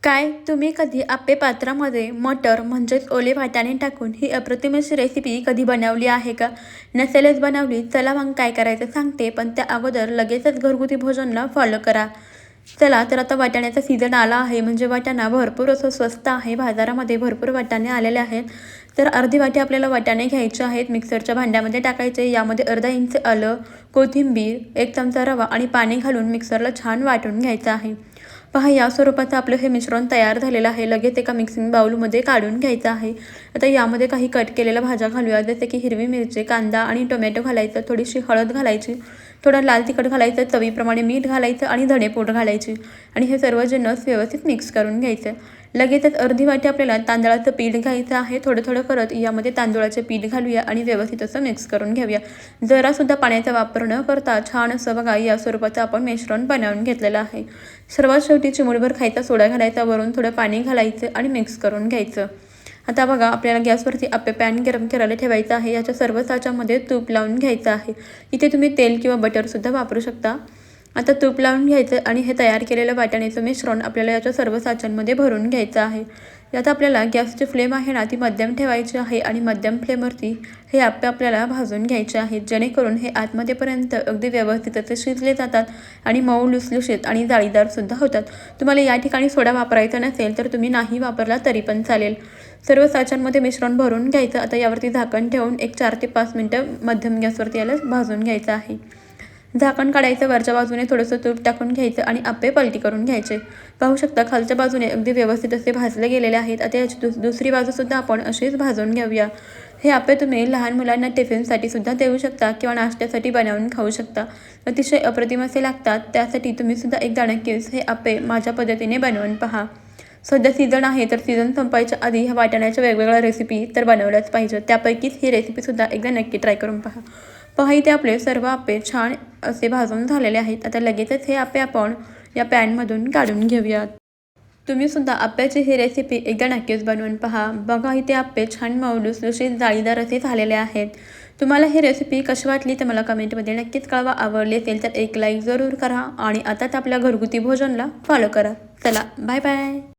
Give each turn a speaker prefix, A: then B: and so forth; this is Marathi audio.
A: काय तुम्ही कधी आप्पे पात्रामध्ये मटर म्हणजेच ओले वाटाणे टाकून ही अप्रतिम अशी रेसिपी कधी बनवली आहे का? नसेलच बनवली, चला मग काय करायचं सांगते, पण त्या अगोदर लगेचच घरगुती भोजनला फॉलो करा. चला तर आता वाटाण्याचा सीझन आला आहे, म्हणजे वाटाणा भरपूर असं स्वस्त आहे. बाजारामध्ये भरपूर वाटाणे आलेले आहेत. तर अर्धी वाटी आपल्याला वाटाणे घ्यायचे आहेत, मिक्सरच्या भांड्यामध्ये टाकायचे. यामध्ये अर्धा इंच आलं, कोथिंबीर, 1 चमचा रवा आणि पाणी घालून मिक्सरला छान वाटून घ्यायचं आहे. पहा, या स्वरूपाचं आपलं हे मिश्रण तयार झालेलं आहे. लगेच एका मिक्सिंग बाउलमध्ये काढून घ्यायचं आहे. आता यामध्ये काही कट केलेल्या भाज्या घालूया, जसे की हिरवी मिरची, कांदा आणि टोमॅटो घालायचं, थोडीशी हळद घालायची, थोडं लाल तिखट घालायचं, चवीप्रमाणे मीठ घालायचं आणि धणेपूड घालायची आणि हे सर्व जिन्नस व्यवस्थित मिक्स करून घ्यायचं. लगेचच अर्धी वाटी आपल्याला तांदळाचं पीठ घ्यायचं आहे. थोडं थोडं करत यामध्ये तांदूळाचे पीठ घालूया आणि व्यवस्थित असं मिक्स करून घेऊया. जरासुद्धा पाण्याचा वापर न करता छान असं बघा या स्वरूपाचं आपण मिश्रण बनवून घेतलेलं आहे. सर्वात शेवटी चिमूटभर खायचा सोडा घालायचा, वरून थोडं पाणी घालायचं आणि मिक्स करून घ्यायचं. आता बघा, आपल्याला गॅसवरती आप्पे पॅन गरम करायला ठेवायचं आहे. याच्या सर्व साच्यामध्ये तूप लावून घ्यायचं आहे. इथे तुम्ही तेल किंवा बटरसुद्धा वापरू शकता. आता तूप लावून घ्यायचं आणि हे तयार केलेलं वाटाण्याचं मिश्रण आपल्याला याच्या सर्व साच्यांमध्ये भरून घ्यायचं आहे. यात आपल्याला गॅसची फ्लेम आहे ना, ती मध्यम ठेवायची आहे आणि मध्यम फ्लेमवरती हे आप्पे आपल्याला भाजून घ्यायचे आहेत, जेणेकरून हे आतमध्येपर्यंत अगदी व्यवस्थित असे शिजले जातात आणि मऊ लुसलुशीत आणि जाळीदारसुद्धा होतात. तुम्हाला या ठिकाणी सोडा वापरायचा नसेल तर तुम्ही नाही वापरला तरी पण चालेल. सर्व साच्यांमध्ये मिश्रण भरून घ्यायचं. आता यावरती झाकण ठेवून एक 4 ते 5 मिनटं मध्यम गॅसवरती याला भाजून घ्यायचं आहे. झाकण काढायचं, वरच्या बाजूने थोडंसं तूप टाकून घ्यायचं आणि आप्पे पलटी करून घ्यायचे. पाहू शकता, खालच्या बाजूने अगदी व्यवस्थित असे भाजले गेलेले आहेत. आता याची दुसरी बाजूसुद्धा आपण अशीच भाजून घेऊया. हे आप्पे तुम्ही लहान मुलांना टिफिनसाठी सुद्धा देऊ शकता किंवा नाश्त्यासाठी बनवून खाऊ शकता. अतिशय अप्रतिम असे लागतात. त्यासाठी तुम्हीसुद्धा एकदा नक्कीच हे आप्पे माझ्या पद्धतीने बनवून पहा. सध्या सीझन आहे, तर सीझन संपायच्या आधी ह्या वाटाण्याच्या वेगवेगळ्या रेसिपी तर बनवल्याच पाहिजे. त्यापैकीच ही रेसिपीसुद्धा एकदा नक्की ट्राय करून पहा. इथे आपले सर्व आप्पे छान असे भाजून झालेले आहेत. आता लगेचच हे आप्पे आपण या पॅनमधून काढून घेऊयात. तुम्हीसुद्धा आप्याची ही रेसिपी एकदा नक्कीच बनवून पहा. बघा, इथे आप्पे छान मऊ लुसलुशीत जाळीदार असे झालेले आहेत. तुम्हाला ही रेसिपी कशी वाटली तर मला कमेंटमध्ये नक्कीच कळवा. आवडली असेल तर एक लाईक जरूर करा आणि आताच आपल्या घरगुती भोजनला फॉलो करा. चला, बाय बाय.